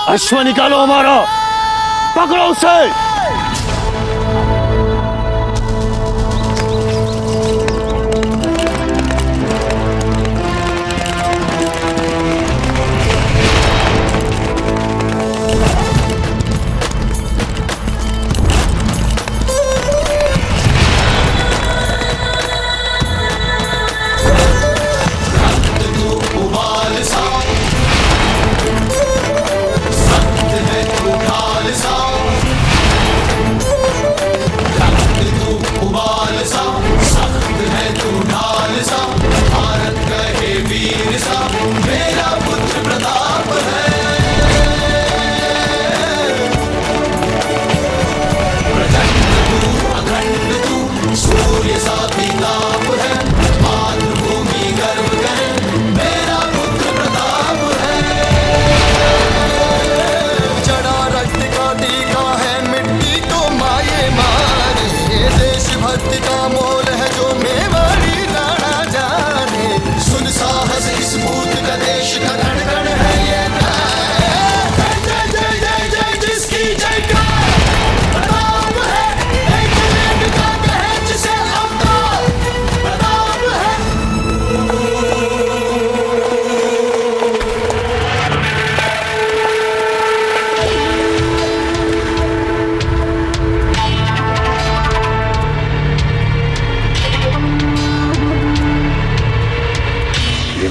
अश्व निकालो हमारा, पकड़ो उसे।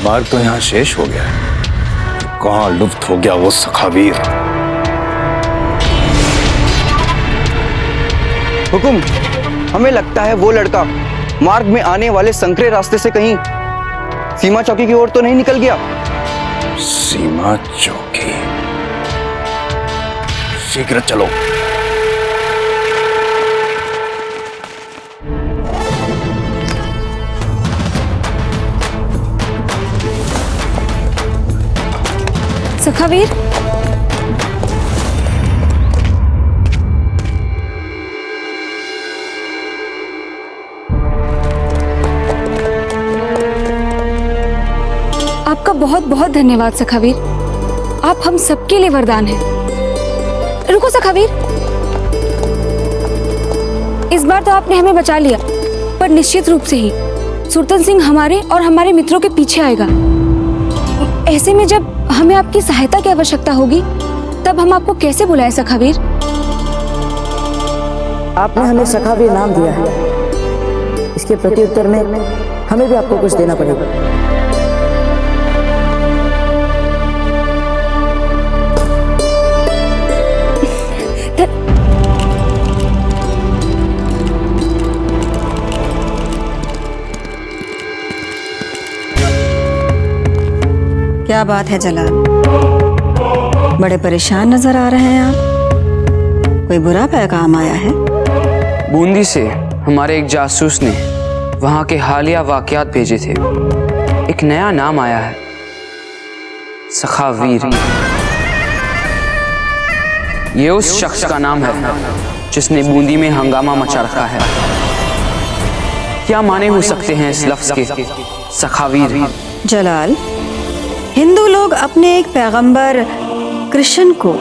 मार्ग तो यहाँ शेष हो गया, कहाँ लुप्त हो गया वो सखावीर। हुकुम, हमें लगता है वो लड़का मार्ग में आने वाले संकरे रास्ते से कहीं सीमा चौकी की ओर तो नहीं निकल गया। सीमा चौकी, शीघ्र चलो। सखावीर, आपका बहुत बहुत धन्यवाद सखावीर, आप हम सबके लिए वरदान हैं। रुको सखावीर, इस बार तो आपने हमें बचा लिया, पर निश्चित रूप से ही सुरतन सिंह हमारे और हमारे मित्रों के पीछे आएगा। ऐसे में जब हमें आपकी सहायता की आवश्यकता होगी तब हम आपको कैसे बुलाएं सखावीर? आपने हमें सखावीर नाम दिया है, इसके प्रत्युत्तर में हमें भी आपको कुछ देना पड़ेगा। क्या बात है जलाल, बड़े परेशान नजर आ रहे हैं आप। कोई बुरा पैगाम आया है? बूंदी से हमारे एक जासूस ने वहां के हालिया वाकयात भेजे थे। एक नया नाम आया है, सखावीर। ये उस शख्स का नाम है जिसने बूंदी में हंगामा मचा रखा है। क्या माने हो सकते हैं इस लफ्ज के, सखावीर? जलाल, हिंदू लोग अपने एक पैगंबर कृष्ण को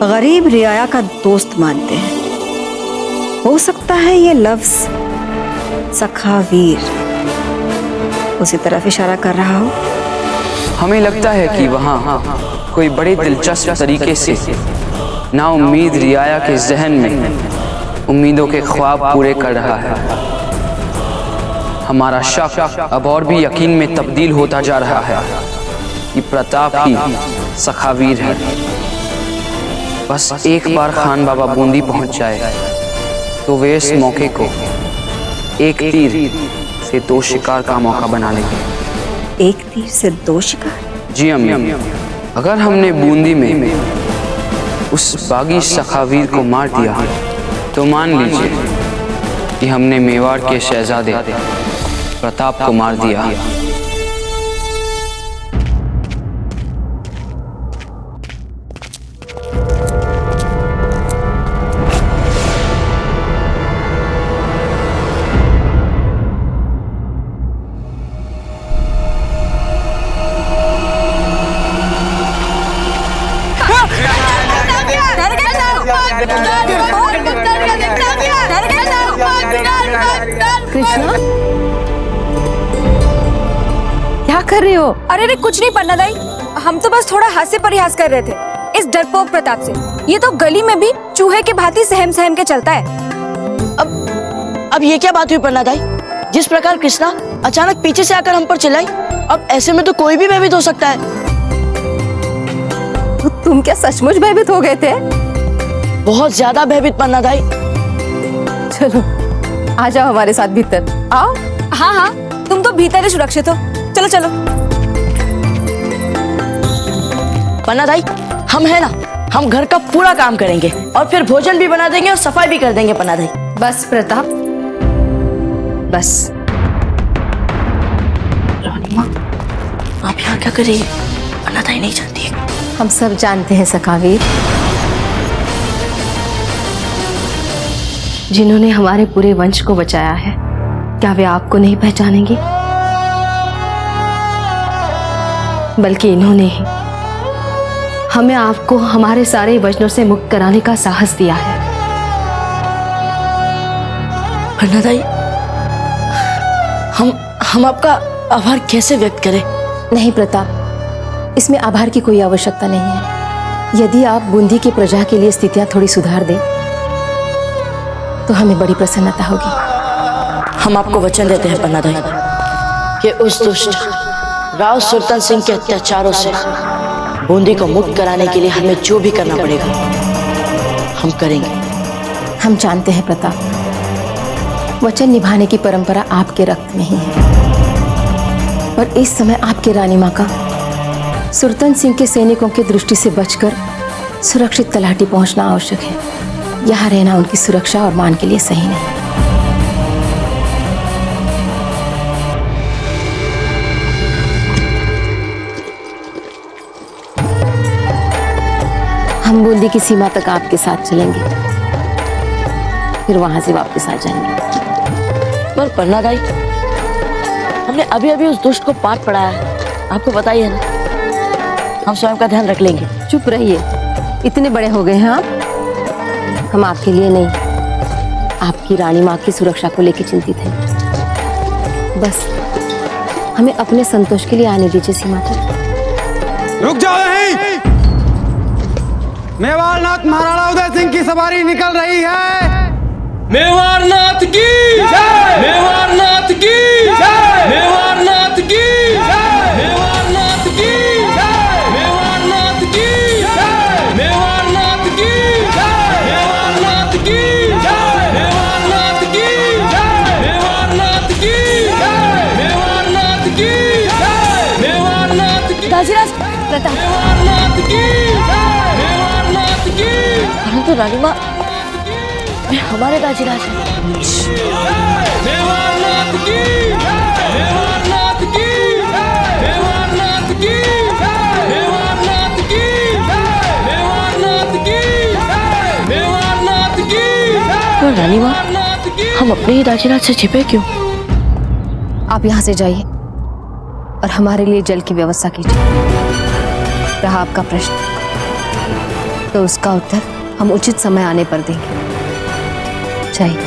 गरीब रियाया का दोस्त मानते हैं। हो सकता है ये लफ्ज सखावीर उसी तरफ इशारा कर रहा हो। हमें लगता है कि वहाँ कोई बड़े दिलचस्प तरीके से ना उम्मीद रियाया के जहन में उम्मीदों के ख्वाब पूरे कर रहा है। हमारा शक अब और भी यकीन में तब्दील होता जा रहा है कि प्रताप ही सखावीर है। बस एक बार खान बाबा बूंदी पहुंच जाए तो वे इस मौके को एक तीर से दो शिकार का मौका बना लेंगे। एक तीर से दो शिकार? जी अम्मी, अगर हमने बूंदी में उस बागी सखावीर को मार दिया तो मान लीजिए कि हमने मेवाड़ के शहजादे प्रताप को मार दिया। कृष्णा, क्या कर रहे हो? अरे रे कुछ नहीं पन्ना दाई, हम तो बस थोड़ा हास्य परिहास कर रहे थे इस डरपोक प्रताप से। ये तो गली में भी चूहे के भांति सहम सहम के चलता है। अब ये क्या बात हुई पन्ना दाई? जिस प्रकार कृष्णा अचानक पीछे से आकर हम पर चिल्लाई, अब ऐसे में तो कोई भी भयभीत हो सकता है। तो तुम क्या सचमुच भयभीत हो गए थे? बहुत ज्यादा भयभीत पन्ना दाई। चलो आ जाओ हमारे साथ भीतर, आओ। हाँ हाँ, तुम तो भीतर ही सुरक्षित हो, चलो चलो। पन्ना दाई, हम है ना, हम घर का पूरा काम करेंगे और फिर भोजन भी बना देंगे और सफाई भी कर देंगे पन्ना दाई। बस प्रताप, बस। रानी माँ, आप यहाँ क्या कर रही है? पन्ना दाई नहीं जानती है। हम सब जानते हैं सखावीर, जिन्होंने हमारे पूरे वंश को बचाया है, क्या वे आपको नहीं पहचानेंगे? बल्कि इन्होंने ही हमें आपको हमारे सारे वजनों से मुक्त कराने का साहस दिया है। पन्ना दाई, हम आपका आभार कैसे व्यक्त करें? नहीं प्रताप, इसमें आभार की कोई आवश्यकता नहीं है। यदि आप बूंदी की प्रजा के लिए स्थितियां थोड़ी सुधार दें तो हमें बड़ी प्रसन्नता होगी। हम आपको वचन देते हैं पन्ना दाई कि उस दुष्ट राव सुल्तान सिंह के अत्याचारों से बूंदी को मुक्त कराने के लिए हमें जो भी करना पड़ेगा हम करेंगे। हम जानते हैं प्रताप, वचन निभाने की परंपरा आपके रक्त में ही है, पर इस समय आपके रानी माँ का सुल्तान सिंह के सैनिकों की दृष्टि से बचकर सुरक्षित तलाटी पहुंचना आवश्यक है। यहाँ रहना उनकी सुरक्षा और मान के लिए सही नहीं। हम बूंदी की सीमा तक आपके साथ चलेंगे, फिर वहां से वापस आ जाएंगे। पर पन्ना दाई, हमने अभी अभी उस दुष्ट को पाठ पढ़ाया है, आपको पता ही है ना। हम स्वयं का ध्यान रख लेंगे। चुप रहिए, इतने बड़े हो गए हैं आप। हम आपके लिए नहीं, आपकी रानी माँ की सुरक्षा को लेकर चिंतित हैं। बस हमें अपने संतोष के लिए आने दीजिए सीमा तक। रुक जाओ यहीं। मेवाड़नाथ महाराणा उदय सिंह की सवारी निकल रही है। मेवाड़नाथ की जय! मेवाड़नाथ की जय! मेवाड़नाथ की जय! मेवाड़नाथ की जय! मेवाड़नाथ की जय! मेवाड़नाथ की जय! मेवाड़नाथ की जय! मेवाड़नाथ की जय! मेवाड़नाथ की जय! मेवाड़नाथ की जय! मेवाड़नाथ की दाजीराज प्रताप, मेवाड़नाथ की जय! मेवाड़नाथ की परंतु रानी माँ, वे हमारे दाजीराज हैं। मेवाड़नाथ की मेवाड़नाथ की मेवाड़नाथ की मेवाड़नाथ की मेवाड़नाथ की मेवाड़नाथ की पर रानी माँ, हम अपने ही दाजीराज से छिपे क्यों? आप यहाँ से जाइए और हमारे लिए जल की व्यवस्था कीजिए। रहा आपका प्रश्न, तो उसका उत्तर हम उचित समय आने पर देंगे। चाहिए।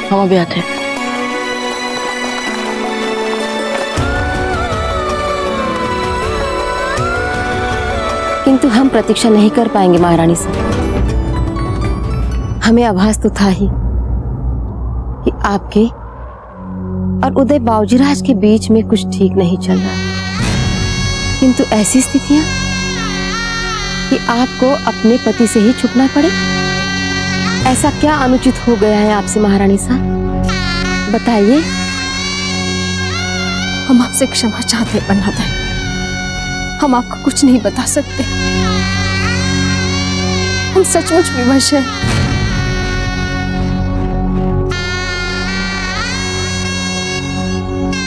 हम अभी आते हैं। किंतु हम प्रतीक्षा नहीं कर पाएंगे महारानी साहब। हमें आभास तो था ही कि आपके और उदय बाबूजीराज के बीच में कुछ ठीक नहीं चल रहा, किंतु ऐसी स्थितियां कि आपको अपने पति से ही छुपना पड़े। ऐसा क्या अनुचित हो गया है आपसे महारानी साहब, बताइए। हम आपसे क्षमा चाहते हैं पन्ना दाई, हम आपको कुछ नहीं बता सकते। हम सचमुच विवश हैं।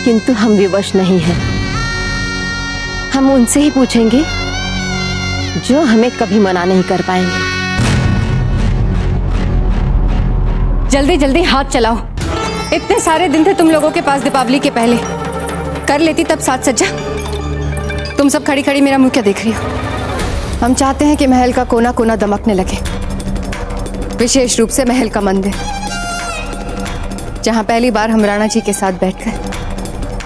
किंतु हम विवश नहीं हैं। हम उनसे ही पूछेंगे जो हमें कभी मना नहीं कर पाएंगे। जल्दी जल्दी हाथ चलाओ। इतने सारे दिन थे तुम लोगों के पास दीपावली के पहले, कर लेती तब साज सज्जा। तुम सब खड़ी खड़ी मेरा मुंह क्या देख रही हो? हम चाहते हैं कि महल का कोना कोना दमकने लगे। विशेष रूप से महल का मंदिर, जहां पहली बार हम राणा जी के साथ बैठकर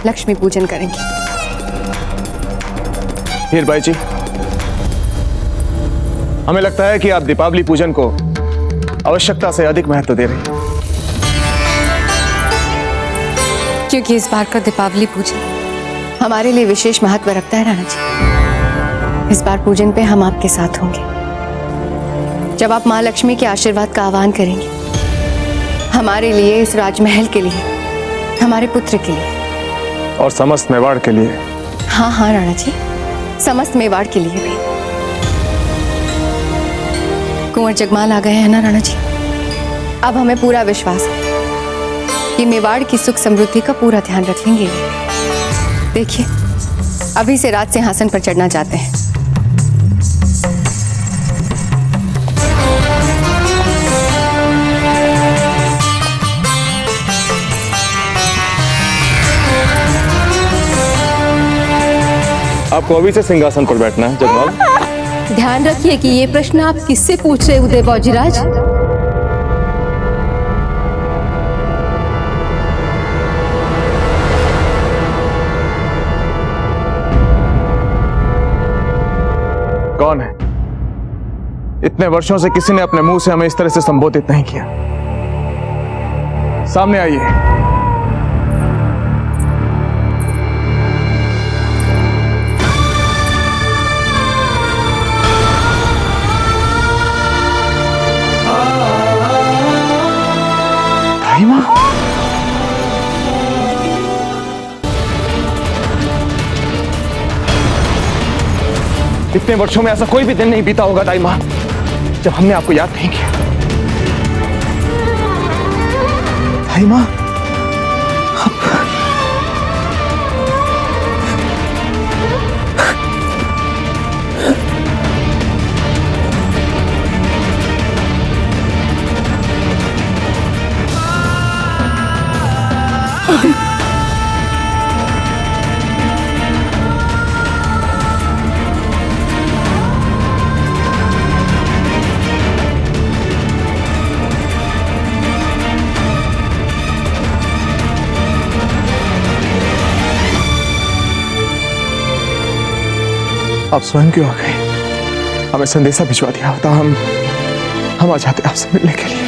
लक्ष्मी पूजन करेंगे। हीरबाई जी, हमें लगता है कि आप दीपावली पूजन को आवश्यकता से अधिक महत्व दे रही हैं। क्योंकि इस बार का दीपावली पूजन हमारे लिए विशेष महत्व रखता है राणा जी। इस बार पूजन पे हम आपके साथ होंगे। जब आप माँ लक्ष्मी के आशीर्वाद का आह्वान करेंगे, हमारे लिए, इस राजमहल के लिए, हमारे पुत्र के लिए और समस्त मेवाड़ के लिए। हाँ हाँ राणा जी, समस्त मेवाड़ के लिए भी। कुंवर जगमाल आ गए हैं ना राणा जी। अब हमें पूरा विश्वास है कि मेवाड़ की सुख समृद्धि का पूरा ध्यान रखेंगे। देखिए, अभी से राज सिंहासन पर चढ़ना चाहते हैं। आपको अभी से सिंहासन पर बैठना है जगमाल। ध्यान रखिए कि ये प्रश्न आप किससे पूछ रहे उदय बाजीराज? कौन है? इतने वर्षों से किसी ने अपने मुंह से हमें इस तरह से संबोधित नहीं किया। सामने आइए। दाई माँ, इतने वर्षों में ऐसा कोई भी दिन नहीं बीता होगा दाई माँ जब हमने आपको याद नहीं किया। दाई माँ, आप स्वयं क्यों आ गए? हमें संदेशा भिजवा दिया होता, हम आ जाते आपसे मिलने के लिए।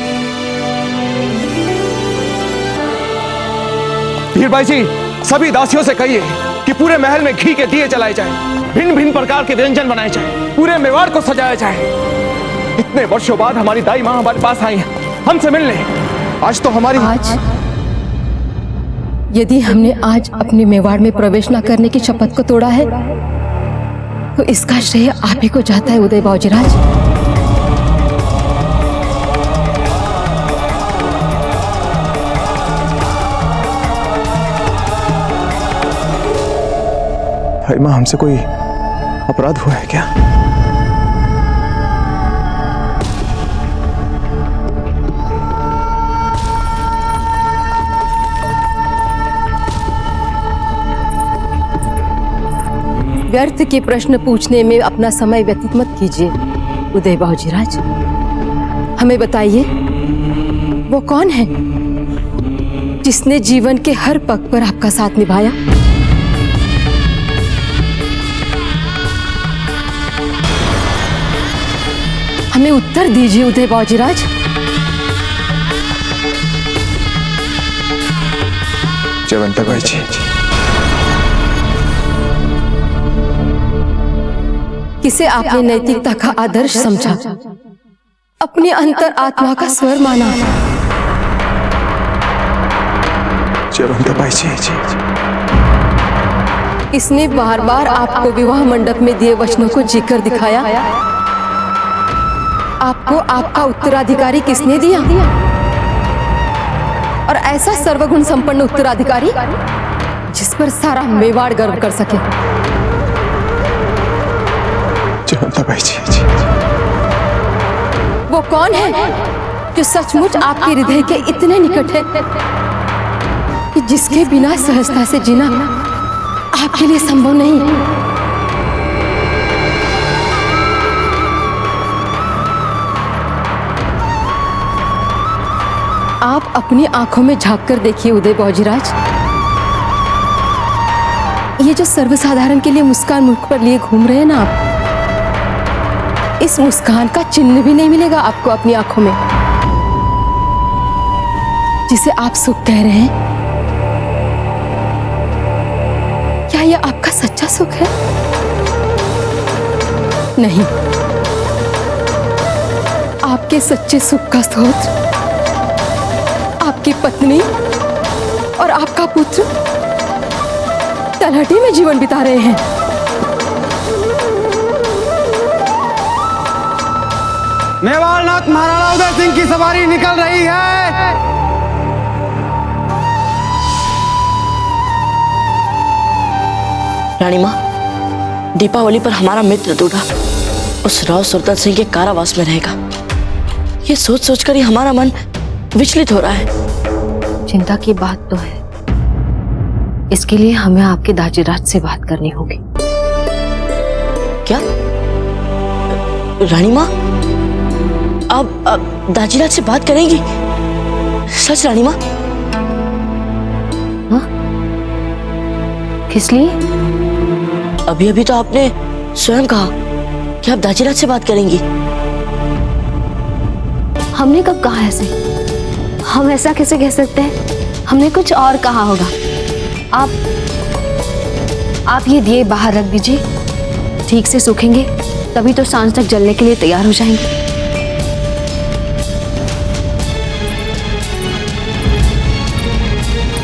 हीरबाई जी, सभी दासियों से कहिए कि पूरे महल में घी के दिए जलाए जाएं, भिन्न भिन्न प्रकार के व्यंजन बनाए जाएं, पूरे मेवाड़ को सजाया जाए। इतने वर्षों बाद हमारी दाई माँ हमारे पास आई हैं, हमसे मिलने। आज तो हमारी यदि हमने आज अपने मेवाड़ में प्रवेश न करने की शपथ को तोड़ा है, तो इसका श्रेय आप ही को जाता है उदय बाजीराज। भाई माँ, हमसे कोई अपराध हुआ है क्या? व्यर्थ के प्रश्न पूछने में अपना समय व्यतीत मत कीजिए उदय बाजीराज। हमें बताइए, वो कौन है जिसने जीवन के हर पग पर आपका साथ निभाया? हमें उत्तर दीजिए उदय बाजीराज। जयवंताबाई जी, किसे आपने नैतिकता का आदर्श समझा, अपनी अंतर आत्मा का स्वर माना? जयवंताबाई जी, इसने बार बार आपको विवाह मंडप में दिए वचनों को जीकर दिखाया। आपको आपका उत्तराधिकारी किसने दिया? और ऐसा सर्वगुण संपन्न उत्तराधिकारी जिस पर सारा मेवाड़ गर्व कर सके। जयवंताबाई जी, वो कौन है जो सचमुच आपके हृदय के इतने निकट है कि जिसके बिना सहजता से जीना आपके लिए संभव नहीं? आप अपनी आंखों में झांक कर देखिए उदय बाबूजीराज, ये जो सर्वसाधारण के लिए मुस्कान मुख पर लिए घूम रहे हैं ना आप, इस मुस्कान का चिन्ह भी नहीं मिलेगा आपको अपनी आंखों में। जिसे आप सुख कह रहे हैं, क्या यह आपका सच्चा सुख है? नहीं, आपके सच्चे सुख का स्रोत आपकी पत्नी और आपका पुत्र तलहटी में जीवन बिता रहे हैं। मेवाड़नाथ महाराणा उदय सिंह की सवारी निकल रही है। रानी माँ, दीपावली पर हमारा मित्र दूल्हा उस राव सुल्तान सिंह के कारावास में रहेगा। ये सोच सोचकर ही हमारा मन विचलित हो रहा है। चिंता की बात तो है, इसके लिए हमें आपके दाजीराज से बात करनी होगी। क्या रानी माँ, आप दाजीराज से बात करेंगी? सच रानी माँ? हाँ? किस लिए? अभी अभी तो आपने स्वयं कहा कि आप दाजीराज से बात करेंगी। हमने कब कहा ऐसे? हम ऐसा कैसे कह सकते हैं? हमने कुछ और कहा होगा। आप ये दिए बाहर रख दीजिए, ठीक से सूखेंगे तभी तो सांझ तक जलने के लिए तैयार हो जाएंगे।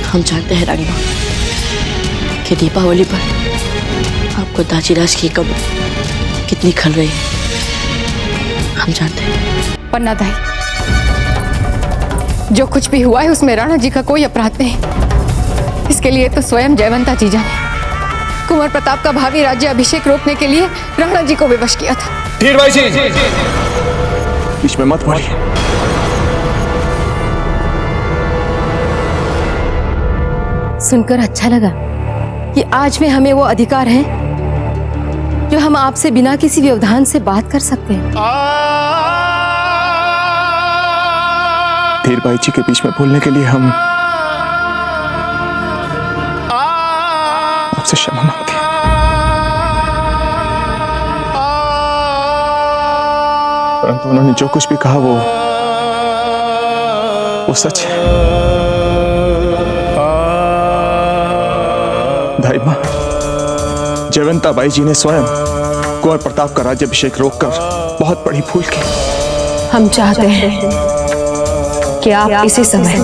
हम जानते हैं रानी माँ कि दीपावली पर आपको दाजीराज की कब कितनी खल रही है। हम जानते हैं। पन्ना दाई, जो कुछ भी हुआ है उसमें राणा जी का कोई अपराध नहीं। इसके लिए तो स्वयं जयवंता जीजा ने कुंवर प्रताप का भावी राज्य अभिषेक रोकने के लिए राणा जी को विवश किया था। धीर भाई जी, बीच में मत पड़िए। सुनकर अच्छा लगा कि आज में हमें वो अधिकार है जो हम आपसे बिना किसी व्यवधान से बात कर सकते हैं। धीर भाई जी के बीच में बोलने के लिए हम आपसे क्षमा मांगते हैं। परंतु उन्होंने जो कुछ भी कहा वो सच है। दाई मां, जयवंता बाई जी ने स्वयं कुंवर प्रताप का राज्याभिषेक रोककर बहुत बड़ी भूल की। हम चाहते हैं कि आप इसी समय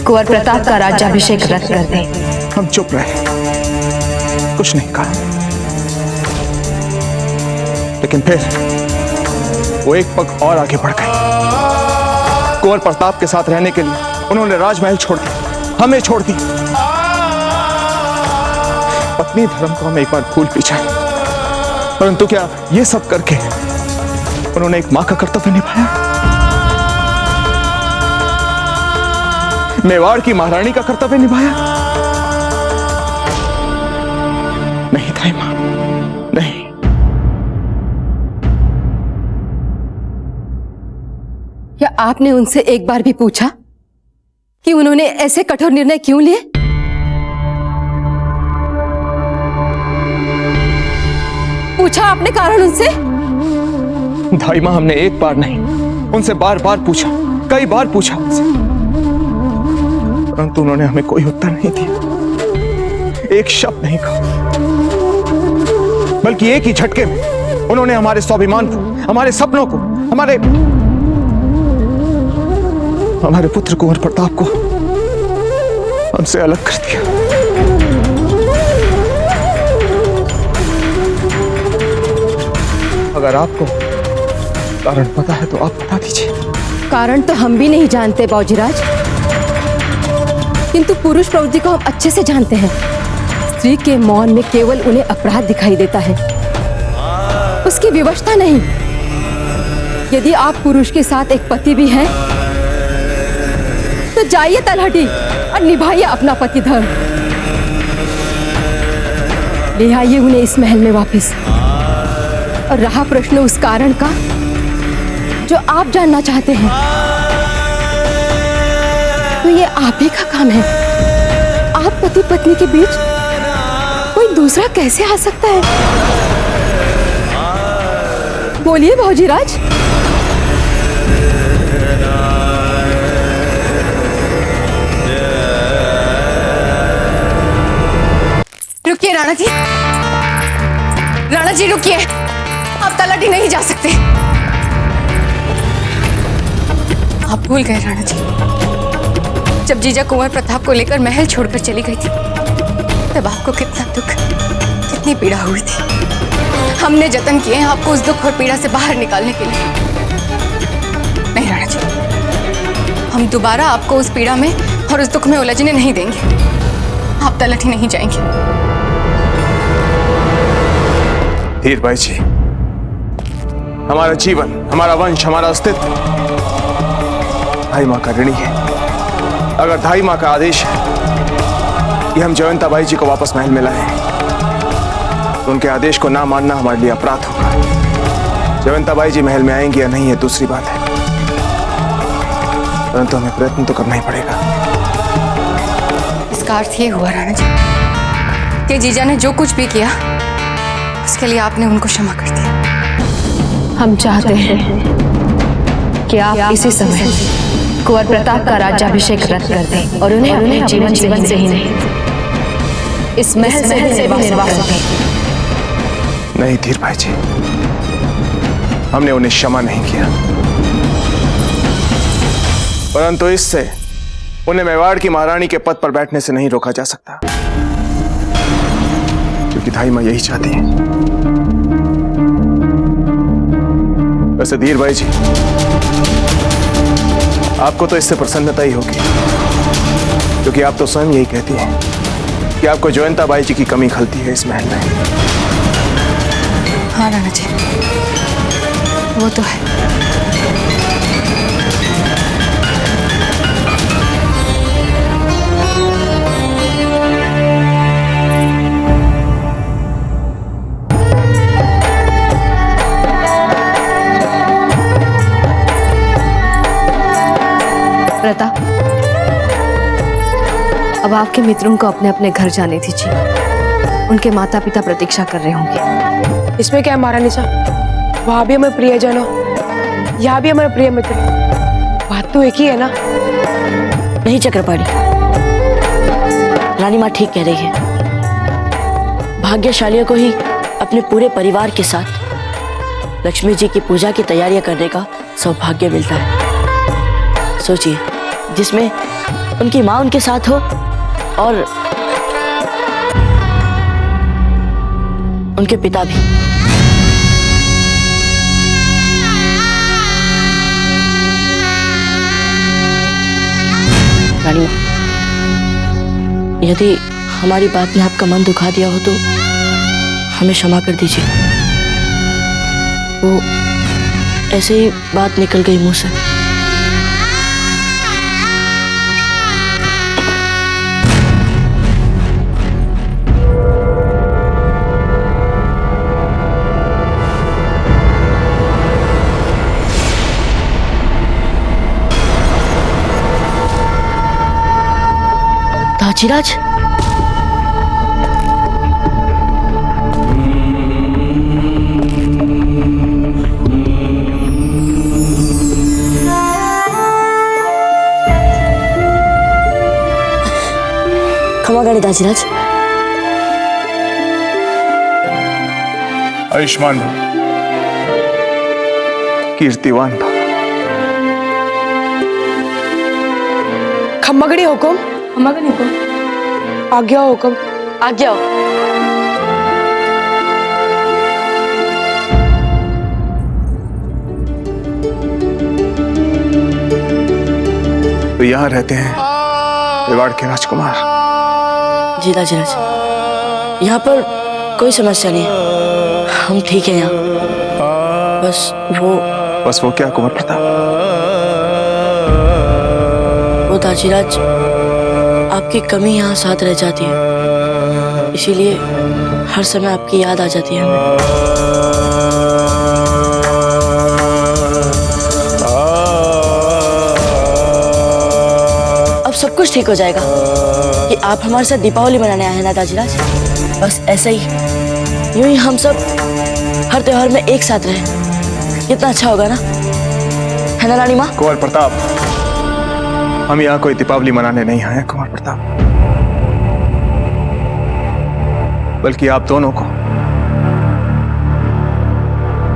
कुंवर प्रताप का राज्याभिषेक रद्द कर दें। हम चुप रहे, कुछ नहीं कहा। लेकिन फिर वो एक पग और आगे बढ़ गए। कुंवर प्रताप के साथ रहने के लिए उन्होंने राजमहल छोड़ दिया, हमें छोड़ दिया। पत्नी धर्म को हम एक बार भूल भी जाए, परंतु क्या ये सब करके उन्होंने एक मां का कर्तव्य निभाया? मेवाड़ की महारानी का कर्तव्य निभाया? नहीं दाई मां, नहीं। क्या आपने उनसे एक बार भी पूछा कि उन्होंने ऐसे कठोर निर्णय क्यों लिए? पूछा आपने कारण उनसे? दाई मां, हमने एक बार नहीं, उनसे बार बार पूछा, कई बार पूछा उनसे, परंतु उन्होंने हमें कोई उत्तर नहीं दिया, एक शब्द नहीं कहा। बल्कि एक ही झटके में उन्होंने हमारे स्वाभिमान को, हमारे सपनों को, हमारे पुत्र कुंवर प्रताप को हमसे अलग कर दिया। अगर आपको कारण पता है तो आप बता दीजिए। कारण तो हम भी नहीं जानते बाबूजीराज, किंतु पुरुष प्रवृत्ति को हम अच्छे से जानते हैं। स्त्री के मौन में केवल उन्हें अपराध दिखाई देता है, उसकी विवशता नहीं। यदि आप पुरुष के साथ एक पति भी हैं, तो जाइए तलहटी और निभाइए अपना पति धर्म। ले आइए उन्हें इस महल में वापस। और रहा प्रश्न उस कारण का जो आप जानना चाहते हैं, तो ये आप ही का काम है। आप पति पत्नी के बीच कोई दूसरा कैसे आ सकता है? बोलिए भौजीराज। रुकिए राणा जी, राणा जी रुकिए, आप तलहटी नहीं जा सकते। आप भूल गए राणा जी, जब जीजा कुंवर प्रताप को लेकर महल छोड़कर चली गई थी तब आपको कितना दुख, कितनी पीड़ा हुई थी। हमने जतन किए हैं आपको उस दुख और पीड़ा से बाहर निकालने के लिए। नहीं राणा जी, हम दोबारा आपको उस पीड़ा में और उस दुख में उलझने नहीं देंगे। आप तलहटी नहीं जाएंगे। धीर भाई जी, हमारा जीवन, हमारा वंश, हमारा अस्तित्व धाई माँ का ऋणी है। अगर धाई माँ का आदेश है कि हम जयवंता बाई जी को वापस महल में लाएं, तो उनके आदेश को ना मानना हमारे लिए अपराध होगा। जयवंता बाई जी महल में आएंगी या नहीं, ये दूसरी बात है, परंतु हमें प्रयत्न तो करना ही पड़ेगा। इसका अर्थ ये हुआ राणा जी कि जीजा ने जो कुछ भी किया उसके लिए आपने उनको क्षमा कर दिया। हम चाहते हैं कि आप इसी समय कुंवर प्रताप का राज्याभिषेक रद्द कर दें और उन्हें अपने जीवन से ही नहीं, इस महल से भी निर्वाह करें। नहीं धीर भाई जी, हमने उन्हें क्षमा नहीं किया, परंतु इससे उन्हें मेवाड़ की महारानी के पद पर बैठने से नहीं रोका जा सकता, क्योंकि धाई माँ यही चाहती है। वैसे धीर भाई जी, आपको तो इससे प्रसन्नता ही होगी, क्योंकि आप तो स्वयं यही कहती हैं कि आपको जयवंता बाई जी की कमी खलती है इस महल में। हाँ राणा जी, वो तो है। प्रताप, अब आपके मित्रों को अपने अपने घर जाने दीजिए। उनके माता पिता प्रतीक्षा कर रहे होंगे। इसमें क्या है महारानी साहब, वहां भी हमारे प्रियजन हो, यहाँ भी हमारे प्रिय मित्र, बात तो एक ही है ना। नहीं चक्रपाणी, रानी माँ ठीक कह रही है। भाग्यशालियों को ही अपने पूरे परिवार के साथ लक्ष्मी जी की पूजा की तैयारियां करने का सौभाग्य मिलता है। सोचिए, जिसमें उनकी माँ उनके साथ हो और उनके पिता भी। रानी माँ, यदि हमारी बात ने आपका मन दुखा दिया हो तो हमें क्षमा कर दीजिए। वो ऐसे ही बात निकल गई मुंह से। दाजीराज, खमागणी दाजीराज। आयुष्मान भव, कीर्तिवान भव। खम्मागणी हुकुम, खम्मागणी हुकुम, आज्ञा हुकुम, आज्ञा हो। तो यहाँ रहते हैं मेवाड़ के राजकुमार। जी दाजीराज, यहाँ पर कोई समस्या नहीं है, हम ठीक है यहाँ। बस वो क्या कुंवर प्रताप? वो दाजीराज, आपकी कमी यहाँ साथ रह जाती है, इसीलिए हर समय आपकी याद आ जाती है हमें। अब सब कुछ ठीक हो जाएगा। कि आप हमारे साथ दीपावली मनाने आए हैं ना दाजीराज, बस ऐसे ही यूं ही हम सब हर त्योहार में एक साथ रहे, कितना अच्छा होगा ना, है ना रानी माँ? कुंवर प्रताप, हम यहाँ कोई दीपावली मनाने नहीं आए हैं कुंवर प्रताप, बल्कि आप दोनों को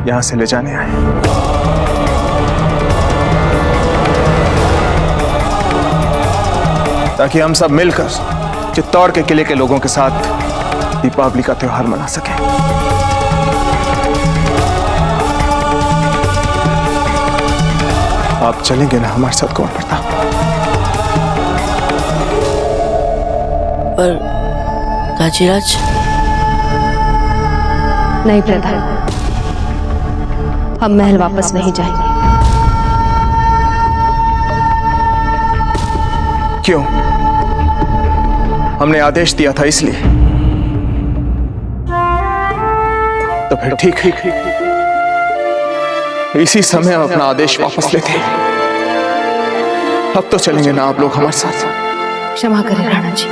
यहाँ से ले जाने आए हैं। ताकि हम सब मिलकर चित्तौड़ के किले के लोगों के साथ दीपावली का त्योहार मना सकें। आप चलेंगे ना हमारे साथ कुंवर प्रताप? पर दाजीराज। नहीं प्रधान, हम महल वापस नहीं जाएंगे। क्यों? हमने आदेश दिया था इसलिए। तो फिर ठीक इसी समय हम अपना आदेश वापस लेते हैं। अब तो चलेंगे ना आप लोग हमारे साथ? क्षमा करें राणा जी,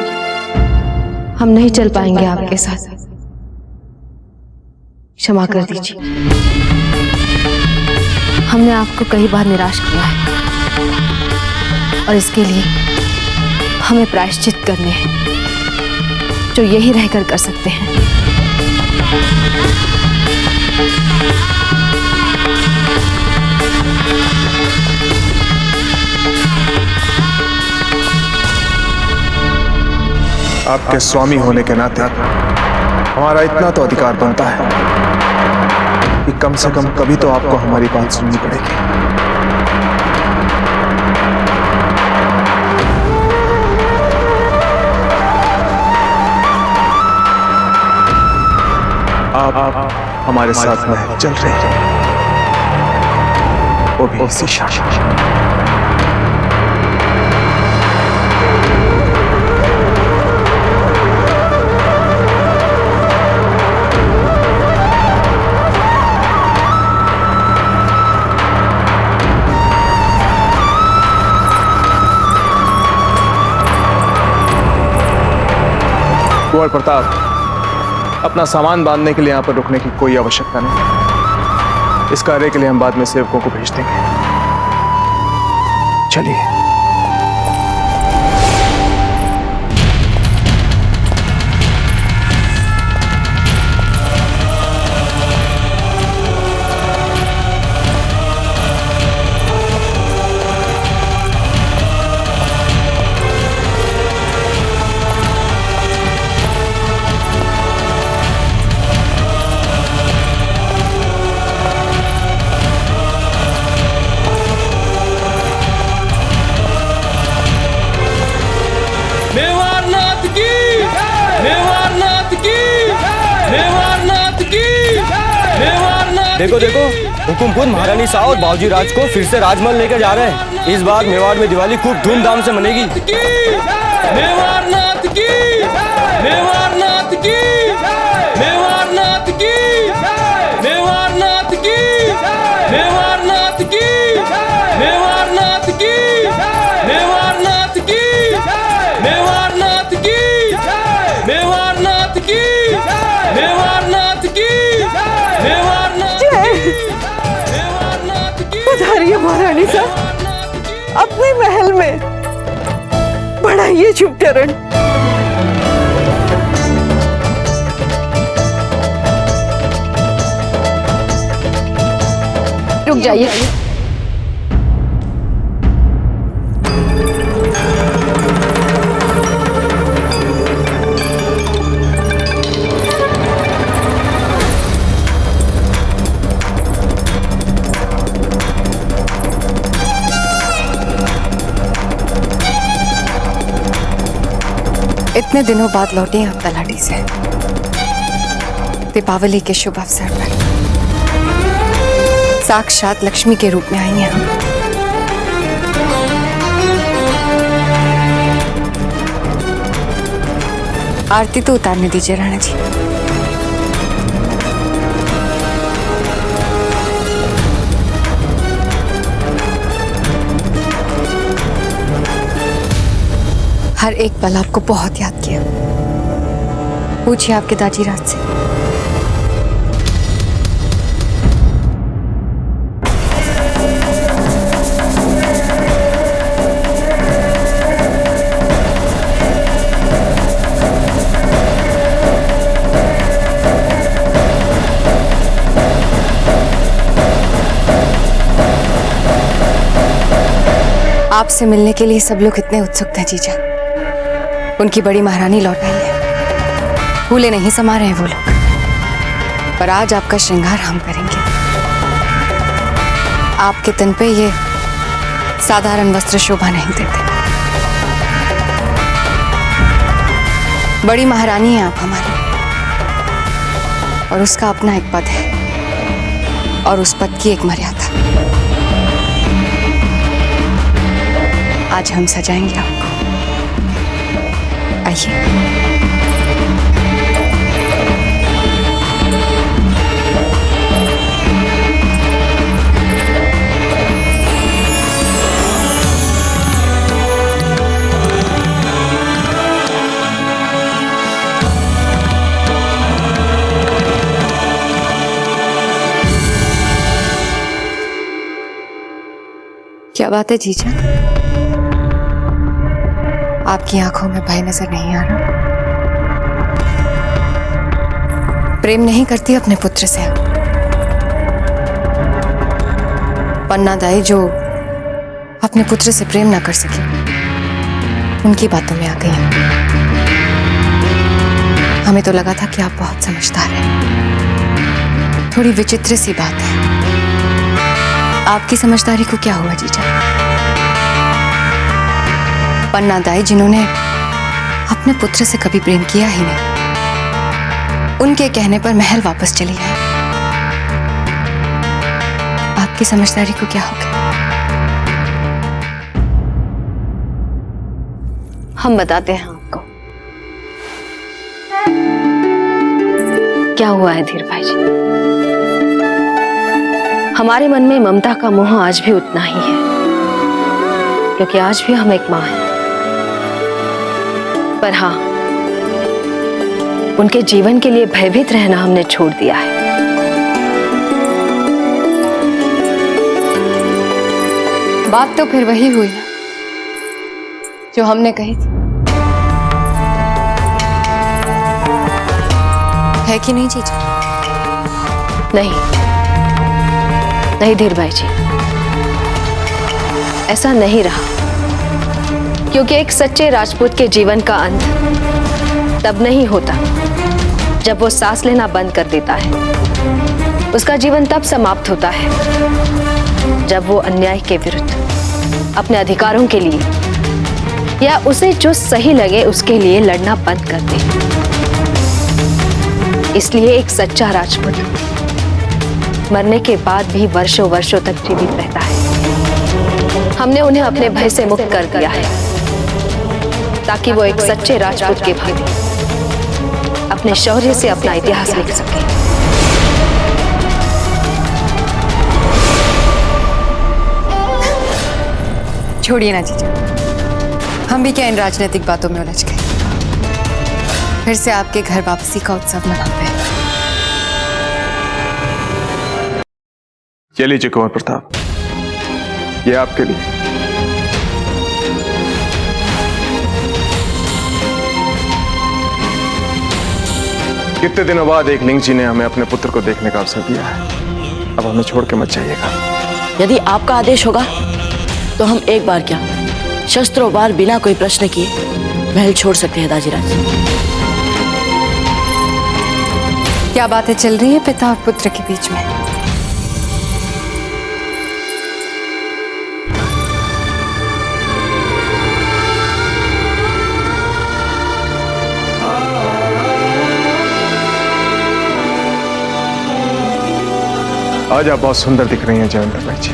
हम नहीं चल पाएंगे आपके साथ, क्षमा कर दीजिए। हमने आपको कई बार निराश किया है और इसके लिए हमें प्रायश्चित करने हैं जो यही रहकर कर सकते हैं। आपके स्वामी होने के नाते हमारा इतना तो अधिकार बनता है कि कम से कम कभी तो आपको हमारी बात सुननी पड़ेगी। आप हमारे साथ में चल रहे हैं, वो भी इसी शासन। कुंवर प्रताप, अपना सामान बांधने के लिए यहाँ पर रुकने की कोई आवश्यकता नहीं। इस कार्य के लिए हम बाद में सेवकों को भेज देंगे। चलिए। देखो देखो, हुकुम खुद महारानी शाह और बाबूजी राज को फिर से राजमहल लेकर जा रहे हैं। इस बार मेवाड़ में दिवाली खूब धूमधाम से मनेगी। मेवाड़नाथ की, मेवाड़नाथ की, मेवाड़नाथ की, मेवाड़नाथ की, मेवाड़नाथ की, मेवाड़नाथ की, मेवाड़नाथ की, मेवाड़नाथ की, मेवाड़नाथ की, मेवाड़नाथ की, पधारिए महारानी साहब, अपने महल में बढ़ाइए शुभ चरण। रुक जाइए। इतने दिनों बाद लौटे हैं आप तलाटी से, दीपावली के शुभ अवसर पर साक्षात लक्ष्मी के रूप में आई हैं हम। आरती तो उतारने दीजिए राणा जी। हर एक पल आपको बहुत याद किया। पूछिए आपके दाजी राज से। आपसे मिलने के लिए सब लोग इतने उत्सुक थे जीजा। उनकी बड़ी महारानी लौट आई है। फूले नहीं समा रहे हैं वो लोग, पर आज आपका श्रृंगार हम करेंगे। आपके तन पे ये साधारण वस्त्र शोभा नहीं देते। बड़ी महारानी हैं आप हमारी, और उसका अपना एक पद है और उस पद की एक मर्यादा। आज हम सजाएंगे आपको। आइए। क्या बात है जीजा, आपकी आंखों में भय नजर नहीं आ रहा? प्रेम नहीं करती अपने पुत्र से? पन्ना दाई जो अपने पुत्र से प्रेम ना कर सके, उनकी बातों में आ गई। हमें तो लगा था कि आप बहुत समझदार हैं। थोड़ी विचित्र सी बात है। आपकी समझदारी को क्या हुआ जीजा? पन्ना दाई जिन्होंने अपने पुत्र से कभी प्रेम किया ही नहीं, उनके कहने पर महल वापस चली आई। आपकी समझदारी को क्या हो गया? हम बताते हैं आपको क्या हुआ है धीर भाई जी। हमारे मन में ममता का मोह आज भी उतना ही है, क्योंकि आज भी हम एक मां हैं। पर हाँ, उनके जीवन के लिए भयभीत रहना हमने छोड़ दिया है। बात तो फिर वही हुई ना जो हमने कही थी, है कि नहीं जीजा? नहीं धीर भाई जी, ऐसा नहीं रहा। क्योंकि एक सच्चे राजपूत के जीवन का अंत तब नहीं होता जब वो सांस लेना बंद कर देता है। उसका जीवन तब समाप्त होता है जब वो अन्याय के विरुद्ध, अपने अधिकारों के लिए या उसे जो सही लगे उसके लिए लड़ना बंद कर दे। इसलिए एक सच्चा राजपूत मरने के बाद भी वर्षों वर्षों तक जीवित रहता है। हमने उन्हें अपने भय से मुक्त कर दिया है, ताकि वो एक सच्चे राजपूत के भांति अपने शौर्य से अपना इतिहास लिख सके। छोड़िए ना जीजा, हम भी क्या इन राजनीतिक बातों में उलझ गए। फिर से आपके घर वापसी का उत्सव मनाते हैं। ये लीजिए कुंवर प्रताप, ये आपके लिए। कितने दिनों बाद एक लिंग जी ने हमें अपने पुत्र को देखने का अवसर दिया है। अब हमें छोड़ के मत जाइएगा। यदि आपका आदेश होगा तो हम एक बार क्या, शस्त्रों बार बिना कोई प्रश्न किए महल छोड़ सकते हैं दाजीराज। क्या बातें चल रही है पिता और पुत्र के बीच में? आज आप बहुत सुंदर दिख रही हैं जयेंद्र भाई जी।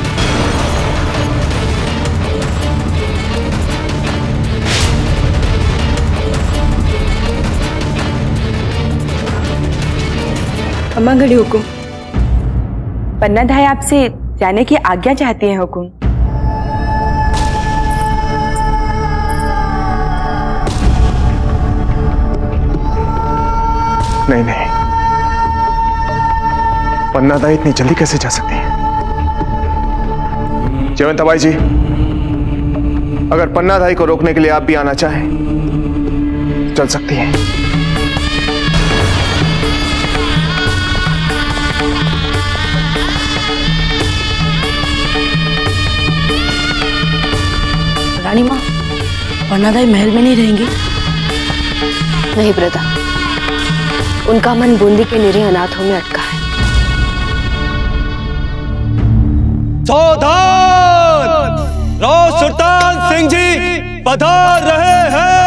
अम्मा घड़ी हुकुम। पन्ना दाई आपसे जाने की आज्ञा चाहती हैं हुकुम। नहीं नहीं, पन्नादाई इतनी जल्दी कैसे जा सकती है? जयवंताबाई जी, अगर पन्नादाई को रोकने के लिए आप भी आना चाहें, चल सकती हैं। रानी माँ, पन्नादाई महल में नहीं रहेंगी? नहीं ब्रदा, उनका मन बूंदी के निरीह अनाथों में अटका है। सावधान! राव सुल्तान सिंह जी पधार रहे हैं।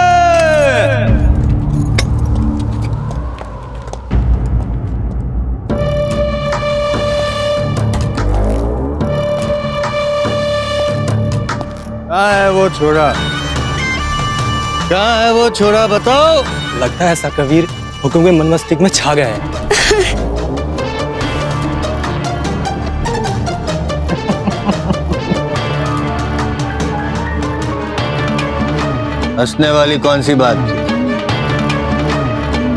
कहाँ है वो छोरा? कहाँ है वो छोरा, बताओ। लगता है ऐसा कबीर हुक्म के मन मस्तिष्क में छा गए हैं। हंसने वाली कौन सी बात थी?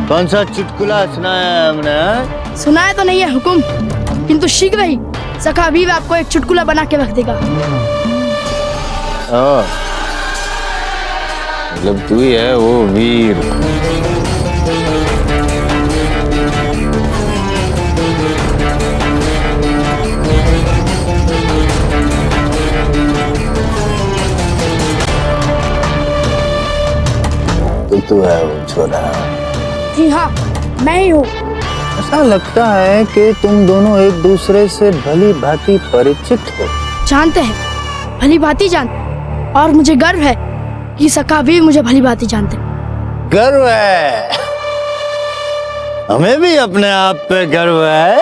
कौन सा चुटकुला सुनाया हमने? सुनाया तो नहीं है हुकुम, किंतु शीघ्र ही सखा वीर आपको एक चुटकुला बना के रख देगा। मतलब तू ही है वो वीर। तू है वो छोरा? जी हाँ, मैं ही हूँ। ऐसा लगता है कि तुम दोनों एक दूसरे से भली भांति परिचित हो। जानते हैं, भली भांति जानते, और मुझे गर्व है कि सखा वीर मुझे भली भांति जानते। गर्व है? हमें भी अपने आप पे गर्व है।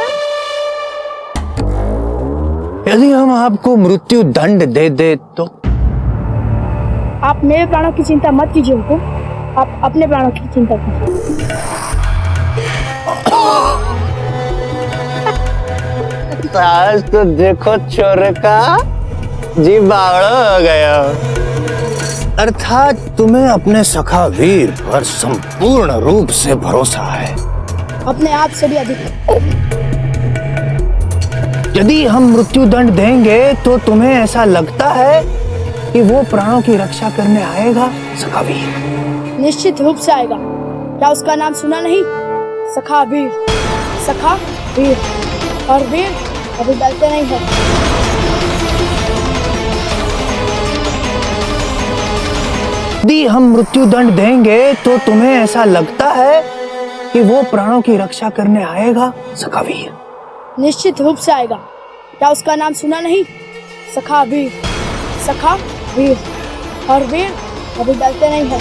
यदि हम आपको मृत्यु दंड दे दे तो? आप मेरे प्राणों की चिंता मत कीजिए हुकुम, आप अपने प्राणों की चिंता कीजिए। आज तो देखो छोरे का जी बावड़ा हो गया। अर्थात तुम्हें अपने सखा वीर पर संपूर्ण रूप से भरोसा है। अपने आप से भी अधिक। यदि हम मृत्यु दंड देंगे तो तुम्हें ऐसा लगता है कि वो प्राणों की रक्षा करने आएगा सखा वीर? निश्चित रूप से आएगा। क्या उसका नाम सुना नहीं? सखा वीर, सखा वीर, और वीर अभी डरते नहीं है। यदि हम मृत्यु दंड देंगे तो तुम्हें ऐसा लगता है कि वो प्राणों की रक्षा करने आएगा सखा वीर? निश्चित रूप से आएगा। क्या उसका नाम सुना नहीं? सखा वीर, सखा वीर, और वीर अभी डरते नहीं है।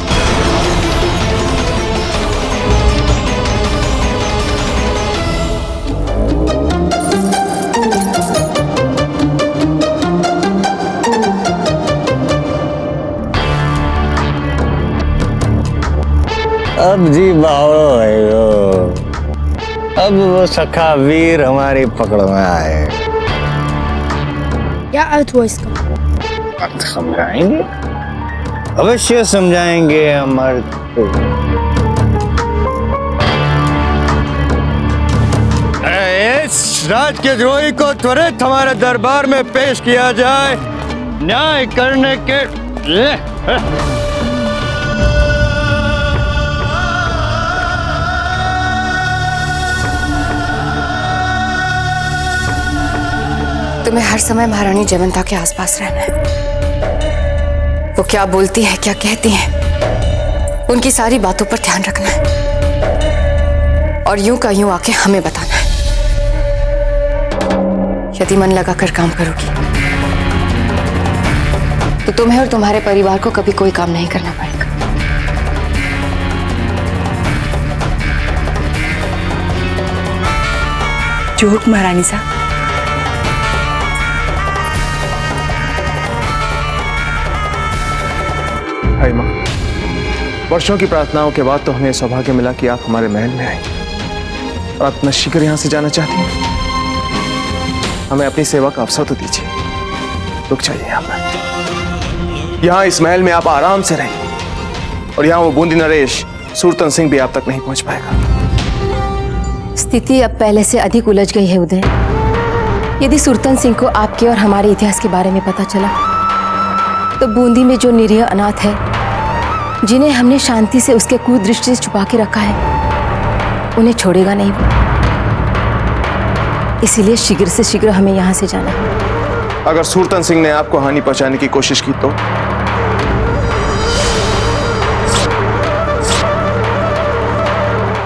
अब जी बावड़ो है वो। अब वो सखा वीर हमारी पकड़ में आए। क्या अर्थ हुआ इसका? अर्थ समझाएंगे, अवश्य समझाएंगे हम अर्थ। इस राज के द्रोही को त्वरित हमारे दरबार में पेश किया जाए, न्याय करने के लिए। तुम्हें हर समय महारानी जयवंता के आसपास रहना है। वो क्या बोलती है, क्या कहती है, उनकी सारी बातों पर ध्यान रखना है और यूं का यूं आके हमें बताना है। यदि मन लगाकर काम करोगी तो तुम्हें और तुम्हारे परिवार को कभी कोई काम नहीं करना पड़ेगा। जो हुक्म महारानी साहब। हाय माँ, वर्षों की प्रार्थनाओं के बाद तो हमें सौभाग्य मिला कि आप हमारे महल में आए और आप इतना शीघ्र यहाँ से जाना चाहती हैं। हमें अपनी सेवा का अवसर तो दीजिए, रुक जाइए यहाँ पर। यहाँ इस महल में आप आराम से रहें और यहाँ वो बूंदी नरेश सुरतन सिंह भी आप तक नहीं पहुंच पाएगा। स्थिति अब पहले से अधिक उलझ गई है उदय। यदि सुरतन सिंह को आपके और हमारे इतिहास के बारे में पता चला तो बूंदी में जो निरीह अनाथ है, जिन्हें हमने शांति से उसके कुदृष्टि से छुपा के रखा है, उन्हें छोड़ेगा नहीं वो। इसीलिए शीघ्र से शीघ्र हमें यहाँ से जाना है। अगर सुरतन सिंह ने आपको हानि पहुंचाने की कोशिश की तो?